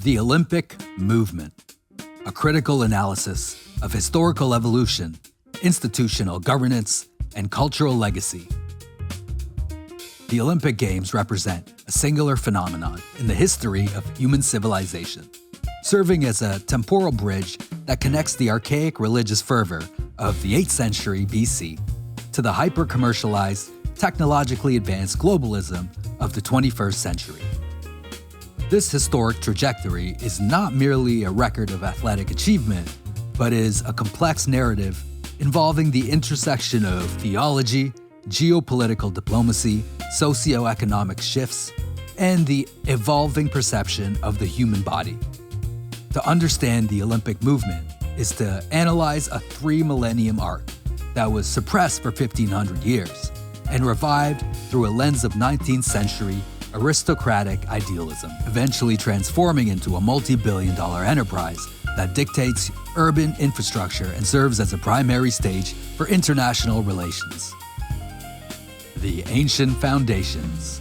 The Olympic movement, a critical analysis of historical evolution, institutional governance, and cultural legacy. The Olympic Games represent a singular phenomenon in the history of human civilization, serving as a temporal bridge that connects the archaic religious fervor of the 8th century BC to the hyper-commercialized, technologically advanced globalism of the 21st century. This historic trajectory is not merely a record of athletic achievement, but is a complex narrative involving the intersection of theology, geopolitical diplomacy, socioeconomic shifts, and the evolving perception of the human body. To understand the Olympic movement is to analyze a 3-millennium arc that was suppressed for 1,500 years and revived through a lens of 19th century aristocratic idealism, eventually transforming into a multi-billion-dollar enterprise that dictates urban infrastructure and serves as a primary stage for international relations. The ancient foundations.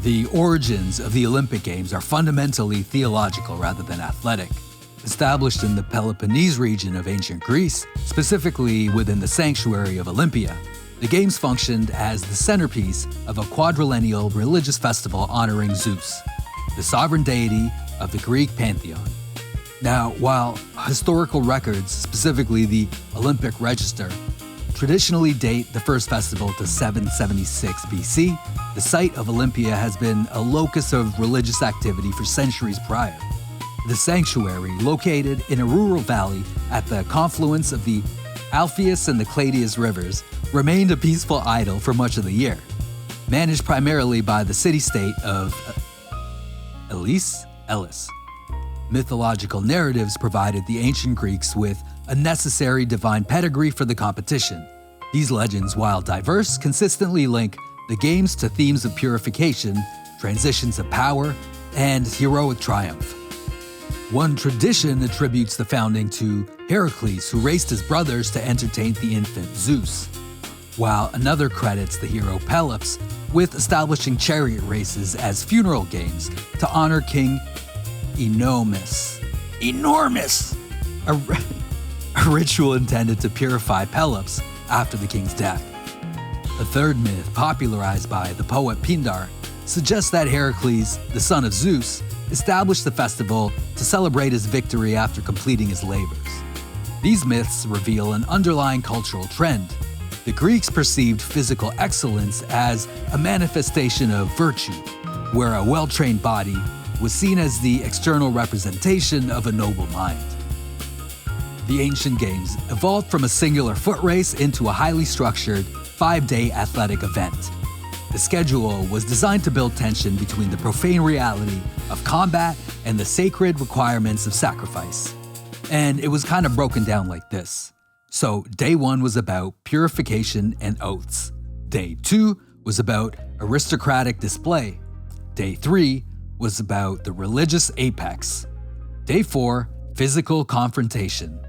The origins of the Olympic Games are fundamentally theological rather than athletic. Established in the Peloponnese region of ancient Greece, specifically within the sanctuary of Olympia, the Games functioned as the centerpiece of a quadriennial religious festival honoring Zeus, the sovereign deity of the Greek pantheon. Now, while historical records, specifically the Olympic Register, traditionally date the first festival to 776 BC, the site of Olympia has been a locus of religious activity for centuries prior. The sanctuary, located in a rural valley at the confluence of the Alpheus and the Cladius rivers, remained a peaceful idol for much of the year, managed primarily by the city-state of Elis. Mythological narratives provided the ancient Greeks with a necessary divine pedigree for the competition. These legends, while diverse, consistently link the games to themes of purification, transitions of power, and heroic triumph. One tradition attributes the founding to Heracles, who raced his brothers to entertain the infant Zeus, while another credits the hero Pelops with establishing chariot races as funeral games to honor King Enormous, a ritual intended to purify Pelops after the king's death. A third myth, popularized by the poet Pindar, suggests that Heracles, the son of Zeus, established the festival to celebrate his victory after completing his labors. These myths reveal an underlying cultural trend. The Greeks perceived physical excellence as a manifestation of virtue, where a well-trained body was seen as the external representation of a noble mind. The ancient games evolved from a singular foot race into a highly structured 5-day athletic event. The schedule was designed to build tension between the profane reality of combat and the sacred requirements of sacrifice. And it was kind of broken down like this. So day 1 was about purification and oaths. Day 2 was about aristocratic display. Day 3 was about the religious apex. Day 4, physical confrontation.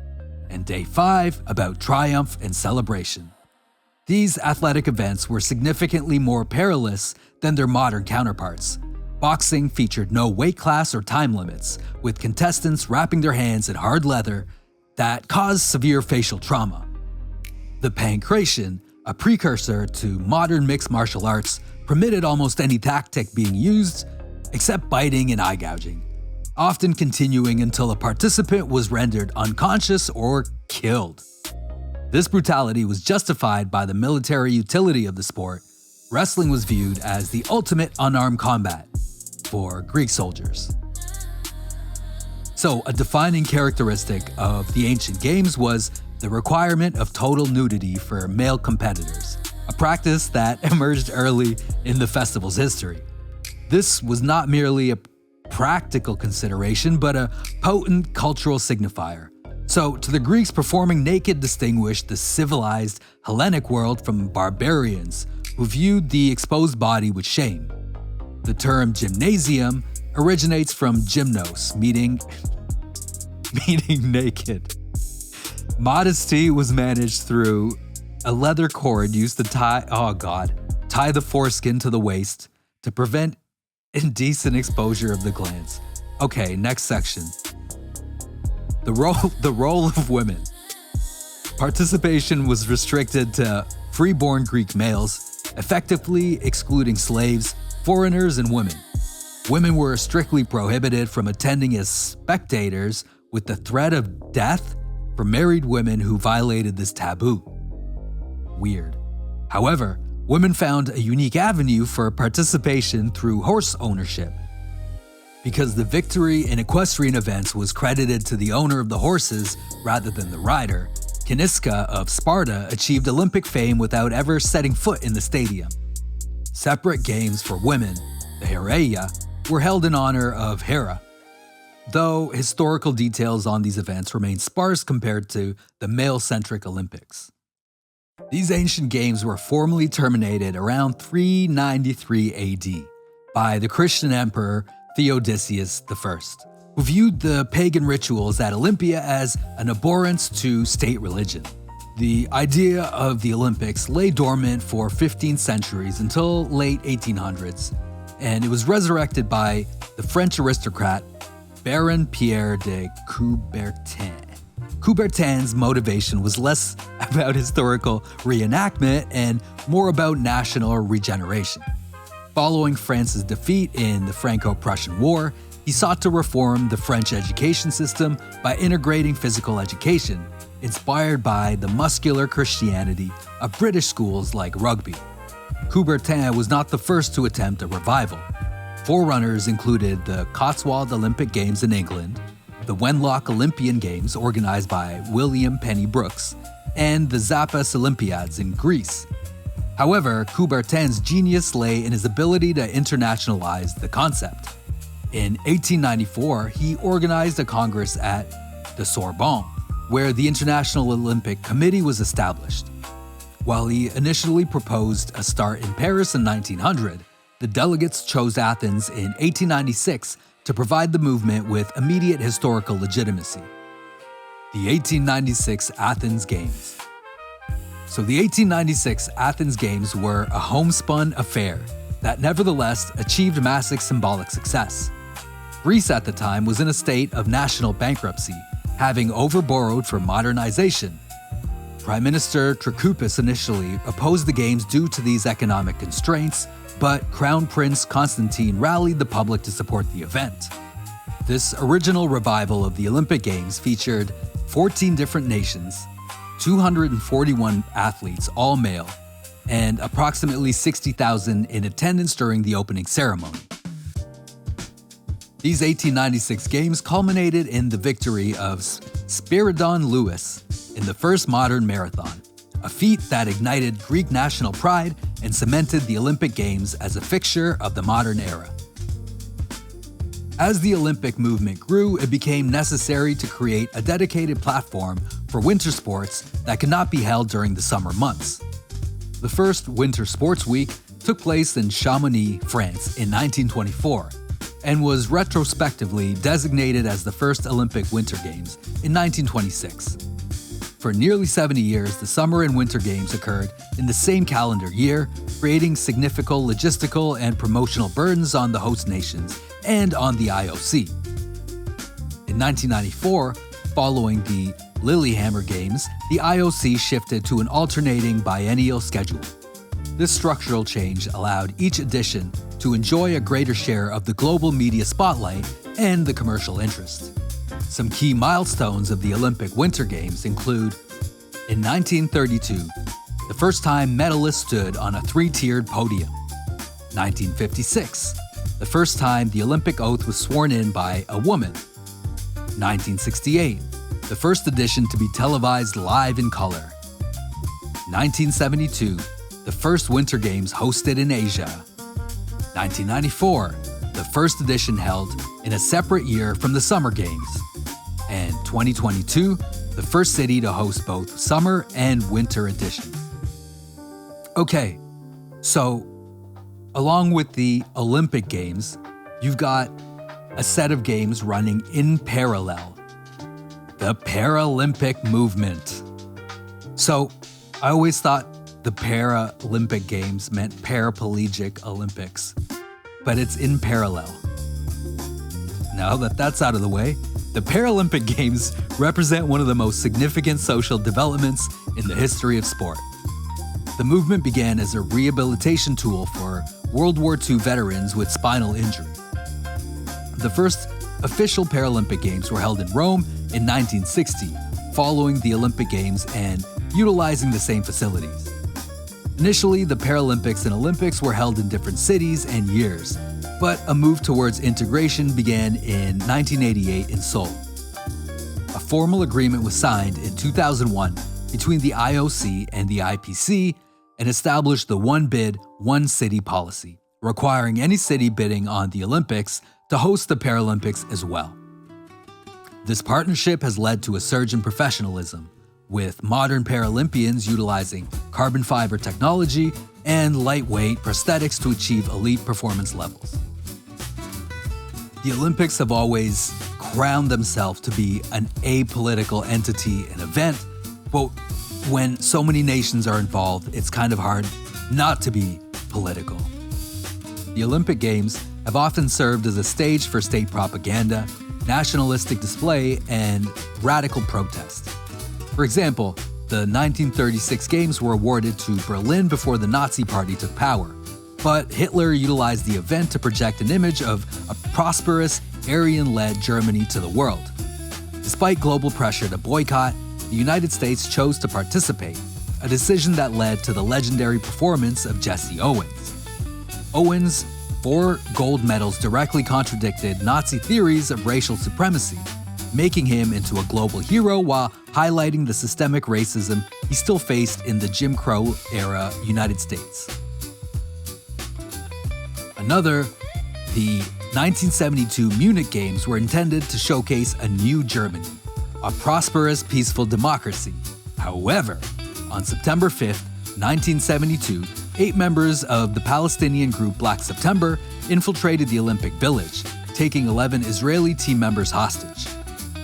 And day 5 about triumph and celebration. These athletic events were significantly more perilous than their modern counterparts. Boxing featured no weight class or time limits, with contestants wrapping their hands in hard leather that caused severe facial trauma. The pankration, a precursor to modern mixed martial arts, permitted almost any tactic being used, except biting and eye gouging, often continuing until a participant was rendered unconscious or killed. This brutality was justified by the military utility of the sport. Wrestling was viewed as the ultimate unarmed combat for Greek soldiers. So, a defining characteristic of the ancient games was the requirement of total nudity for male competitors, a practice that emerged early in the festival's history. This was not merely a practical consideration, but a potent cultural signifier. So, to the Greeks, performing naked distinguished the civilized Hellenic world from barbarians who viewed the exposed body with shame. The term gymnasium originates from gymnos, meaning naked. Modesty was managed through a leather cord used to tie the foreskin to the waist to prevent indecent exposure of the glands. Okay, next section. The role of women. Participation was restricted to freeborn Greek males, effectively excluding slaves, foreigners, and women. Women were strictly prohibited from attending as spectators with the threat of death for married women who violated this taboo. Weird. However, women found a unique avenue for participation through horse ownership. Because the victory in equestrian events was credited to the owner of the horses rather than the rider, Caniska of Sparta achieved Olympic fame without ever setting foot in the stadium. Separate games for women, the Heraia, were held in honor of Hera, though historical details on these events remain sparse compared to the male-centric Olympics. These ancient games were formally terminated around 393 AD by the Christian emperor Theodosius I, who viewed the pagan rituals at Olympia as an abhorrence to state religion. The idea of the Olympics lay dormant for 15 centuries until late 1800s, and it was resurrected by the French aristocrat Baron Pierre de Coubertin. Coubertin's motivation was less about historical reenactment and more about national regeneration. Following France's defeat in the Franco-Prussian War, he sought to reform the French education system by integrating physical education, inspired by the muscular Christianity of British schools like rugby. Coubertin was not the first to attempt a revival. Forerunners included the Cotswold Olympic Games in England, the Wenlock Olympian Games organized by William Penny Brooks, and the Zappos Olympiads in Greece. However, Coubertin's genius lay in his ability to internationalize the concept. In 1894, he organized a congress at the Sorbonne, where the International Olympic Committee was established. While he initially proposed a start in Paris in 1900, the delegates chose Athens in 1896 to provide the movement with immediate historical legitimacy. The 1896 Athens Games. So the 1896 Athens Games were a homespun affair that nevertheless achieved massive symbolic success. Greece at the time was in a state of national bankruptcy, having overborrowed for modernization. Prime Minister Trikoupis initially opposed the games due to these economic constraints, but Crown Prince Constantine rallied the public to support the event. This original revival of the Olympic Games featured 14 different nations, 241 athletes, all male, and approximately 60,000 in attendance during the opening ceremony. These 1896 games culminated in the victory of Spiridon Lewis in the first modern marathon, a feat that ignited Greek national pride and cemented the Olympic Games as a fixture of the modern era. As the Olympic movement grew, it became necessary to create a dedicated platform for winter sports that could not be held during the summer months. The first Winter Sports Week took place in Chamonix, France in 1924, and was retrospectively designated as the first Olympic Winter Games in 1926. For nearly 70 years, the Summer and Winter Games occurred in the same calendar year, creating significant logistical and promotional burdens on the host nations and on the IOC. In 1994, following the Lillehammer Games, the IOC shifted to an alternating biennial schedule. This structural change allowed each edition to enjoy a greater share of the global media spotlight and the commercial interest. Some key milestones of the Olympic Winter Games include, in 1932, the first time medalists stood on a three-tiered podium. 1956, the first time the Olympic oath was sworn in by a woman. 1968, the first edition to be televised live in color. 1972, the first Winter Games hosted in Asia. 1994, the first edition held in a separate year from the Summer Games. And 2022, the first city to host both summer and winter editions. Okay, so along with the Olympic Games, you've got a set of games running in parallel. The Paralympic movement. So I always thought the Paralympic Games meant Paraplegic Olympics, but it's in parallel. Now that that's out of the way, the Paralympic Games represent one of the most significant social developments in the history of sport. The movement began as a rehabilitation tool for World War II veterans with spinal injury. The first official Paralympic Games were held in Rome in 1960, following the Olympic Games and utilizing the same facilities. Initially, the Paralympics and Olympics were held in different cities and years, but a move towards integration began in 1988 in Seoul. A formal agreement was signed in 2001 between the IOC and the IPC and established the one bid, one city policy, requiring any city bidding on the Olympics to host the Paralympics as well. This partnership has led to a surge in professionalism, with modern Paralympians utilizing carbon fiber technology and lightweight prosthetics to achieve elite performance levels. The Olympics have always crowned themselves to be an apolitical entity and event, but when so many nations are involved, it's kind of hard not to be political. The Olympic Games have often served as a stage for state propaganda, nationalistic display, and radical protest. For example, the 1936 Games were awarded to Berlin before the Nazi Party took power, but Hitler utilized the event to project an image of a prosperous, Aryan-led Germany to the world. Despite global pressure to boycott, the United States chose to participate, a decision that led to the legendary performance of Jesse Owens. Owens' 4 gold medals directly contradicted Nazi theories of racial supremacy, making him into a global hero while highlighting the systemic racism he still faced in the Jim Crow-era United States. The 1972 Munich Games were intended to showcase a new Germany, a prosperous, peaceful democracy. However, on September 5, 1972, 8 members of the Palestinian group Black September infiltrated the Olympic Village, taking 11 Israeli team members hostage.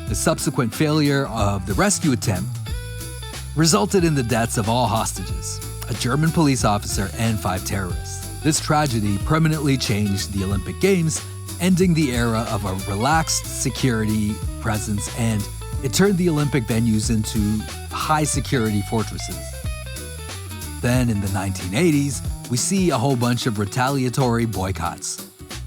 The subsequent failure of the rescue attempt resulted in the deaths of all hostages, a German police officer and 5 terrorists. This tragedy permanently changed the Olympic Games, ending the era of a relaxed security presence, and it turned the Olympic venues into high-security fortresses. Then in the 1980s, we see a whole bunch of retaliatory boycotts.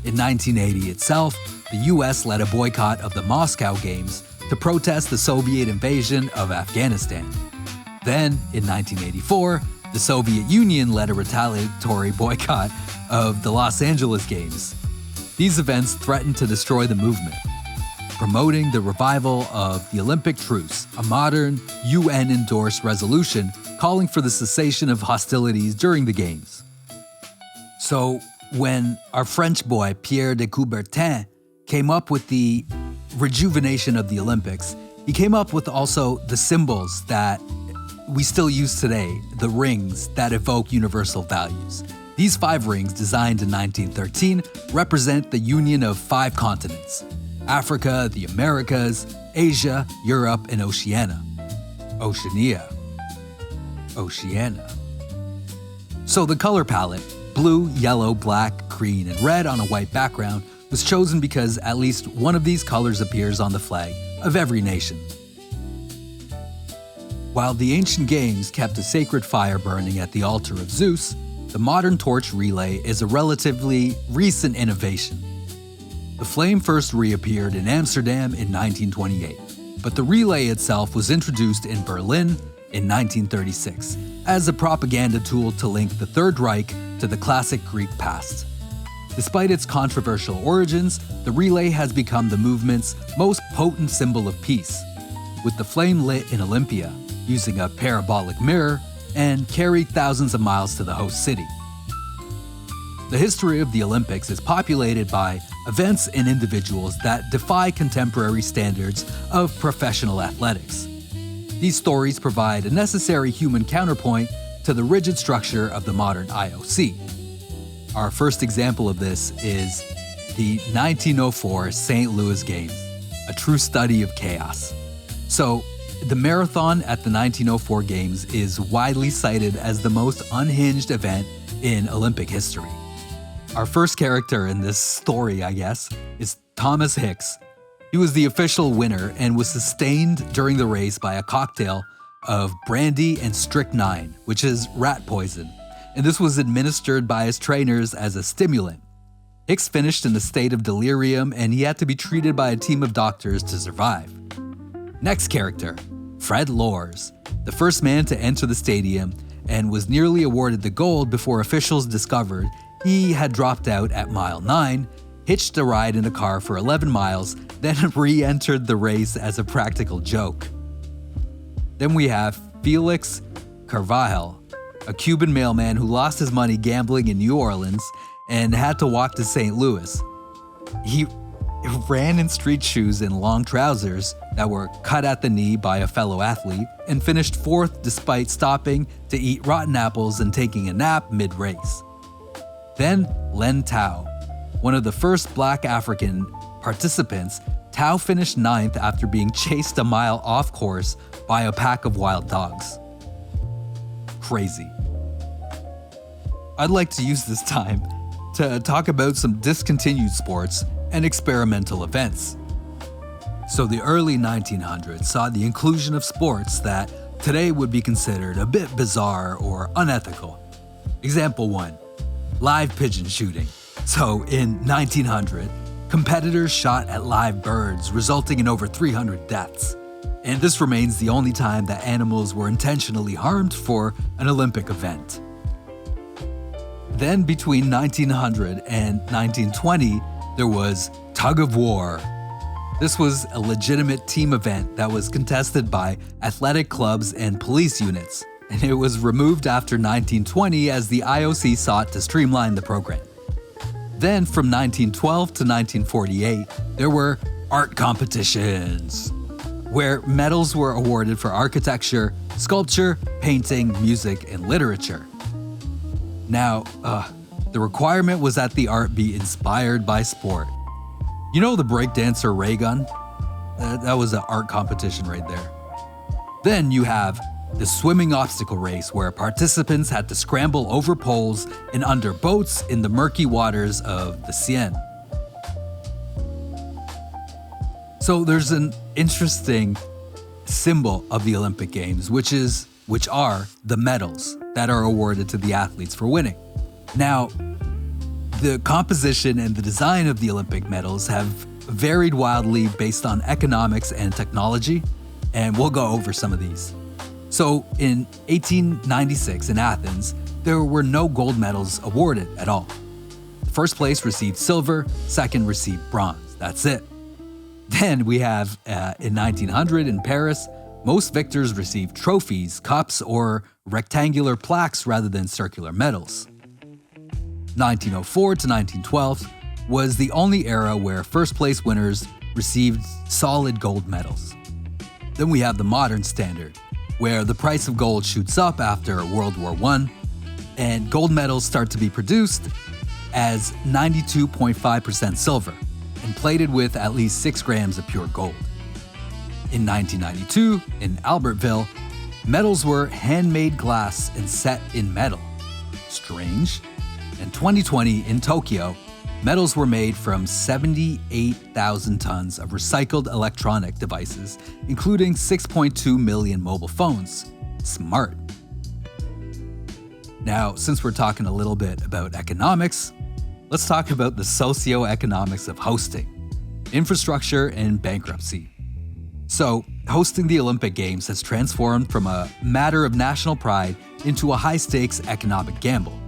In 1980 itself, the US led a boycott of the Moscow Games to protest the Soviet invasion of Afghanistan. Then, in 1984, the Soviet Union led a retaliatory boycott of the Los Angeles Games. These events threatened to destroy the movement, promoting the revival of the Olympic truce, a modern UN-endorsed resolution calling for the cessation of hostilities during the Games. So, when our French boy Pierre de Coubertin came up with the rejuvenation of the Olympics, he came up with also the symbols that we still use today, the rings that evoke universal values. These 5 rings, designed in 1913, represent the union of 5 continents: Africa, the Americas, Asia, Europe, and Oceania. So the color palette, blue, yellow, black, green, and red on a white background, was chosen because at least one of these colors appears on the flag of every nation. While the ancient games kept a sacred fire burning at the altar of Zeus, the modern torch relay is a relatively recent innovation. The flame first reappeared in Amsterdam in 1928, but the relay itself was introduced in Berlin in 1936 as a propaganda tool to link the Third Reich to the classic Greek past. Despite its controversial origins, the relay has become the movement's most potent symbol of peace, with the flame lit in Olympia, using a parabolic mirror, and carried thousands of miles to the host city. The history of the Olympics is populated by events and individuals that defy contemporary standards of professional athletics. These stories provide a necessary human counterpoint to the rigid structure of the modern IOC. Our first example of this is the 1904 St. Louis Games, a true study of chaos. So, the marathon at the 1904 Games is widely cited as the most unhinged event in Olympic history. Our first character in this story, I guess, is Thomas Hicks. He was the official winner and was sustained during the race by a cocktail of brandy and strychnine, which is rat poison, and this was administered by his trainers as a stimulant. Hicks finished in a state of delirium and he had to be treated by a team of doctors to survive. Next character, Fred Lors, the first man to enter the stadium and was nearly awarded the gold before officials discovered he had dropped out at mile 9, hitched a ride in a car for 11 miles, then re-entered the race as a practical joke. Then we have Felix Carvajal, a Cuban mailman who lost his money gambling in New Orleans and had to walk to St. Louis. He ran in street shoes and long trousers that were cut at the knee by a fellow athlete and finished 4th despite stopping to eat rotten apples and taking a nap mid-race. Then Len Tao, one of the first Black African participants. Tao finished 9th after being chased a mile off course by a pack of wild dogs. Crazy. I'd like to use this time to talk about some discontinued sports and experimental events. So the early 1900s saw the inclusion of sports that today would be considered a bit bizarre or unethical. Example 1, live pigeon shooting. So in 1900, competitors shot at live birds, resulting in over 300 deaths. And this remains the only time that animals were intentionally harmed for an Olympic event. Then between 1900 and 1920, there was tug of war. This was a legitimate team event that was contested by athletic clubs and police units, and it was removed after 1920 as the IOC sought to streamline the program. Then from 1912 to 1948, there were art competitions, where medals were awarded for architecture, sculpture, painting, music, and literature. Now, the requirement was that the art be inspired by sport. You know the breakdancer ray gun? That was an art competition right there. Then you have the swimming obstacle race, where participants had to scramble over poles and under boats in the murky waters of the Seine. So there's an interesting symbol of the Olympic Games, which are the medals that are awarded to the athletes for winning. Now, the composition and the design of the Olympic medals have varied wildly based on economics and technology, and we'll go over some of these. So in 1896 in Athens, there were no gold medals awarded at all. First place received silver, second received bronze. That's it. Then we have in 1900 in Paris, most victors received trophies, cups, or rectangular plaques rather than circular medals. 1904 to 1912 was the only era where first place winners received solid gold medals. Then we have the modern standard, where the price of gold shoots up after World War I, and gold medals start to be produced as 92.5% silver and plated with at least 6 grams of pure gold. In 1992, in Albertville, medals were handmade glass and set in metal. Strange. In 2020, in Tokyo, medals were made from 78,000 tons of recycled electronic devices, including 6.2 million mobile phones. Smart. Now, since we're talking a little bit about economics, let's talk about the socioeconomics of hosting, infrastructure, and bankruptcy. So, hosting the Olympic Games has transformed from a matter of national pride into a high-stakes economic gamble.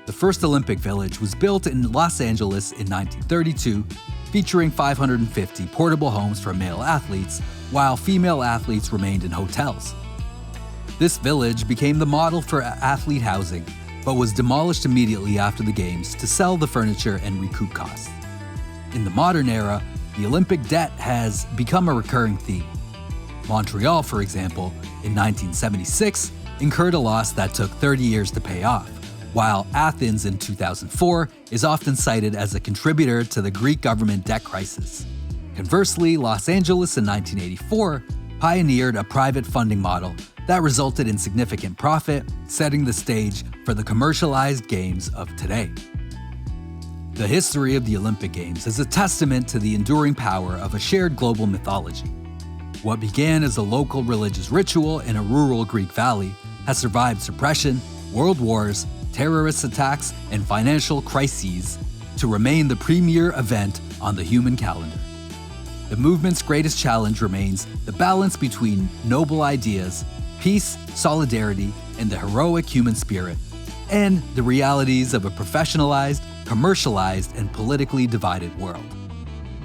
The first Olympic Village was built in Los Angeles in 1932, featuring 550 portable homes for male athletes, while female athletes remained in hotels. This village became the model for athlete housing, but was demolished immediately after the Games to sell the furniture and recoup costs. In the modern era, the Olympic debt has become a recurring theme. Montreal, for example, in 1976, incurred a loss that took 30 years to pay off, while Athens in 2004 is often cited as a contributor to the Greek government debt crisis. Conversely, Los Angeles in 1984 pioneered a private funding model that resulted in significant profit, setting the stage for the commercialized games of today. The history of the Olympic Games is a testament to the enduring power of a shared global mythology. What began as a local religious ritual in a rural Greek valley has survived suppression, world wars, terrorist attacks, and financial crises to remain the premier event on the human calendar. The movement's greatest challenge remains the balance between noble ideas, peace, solidarity, and the heroic human spirit, and the realities of a professionalized, commercialized, and politically divided world.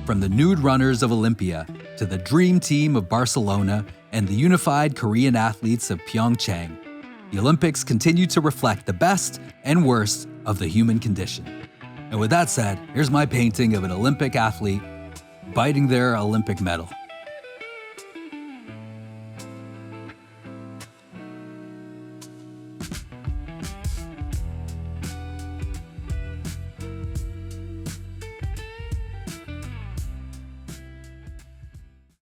From the nude runners of Olympia to the dream team of Barcelona and the unified Korean athletes of Pyeongchang, the Olympics continue to reflect the best and worst of the human condition. And with that said, here's my painting of an Olympic athlete biting their Olympic medal.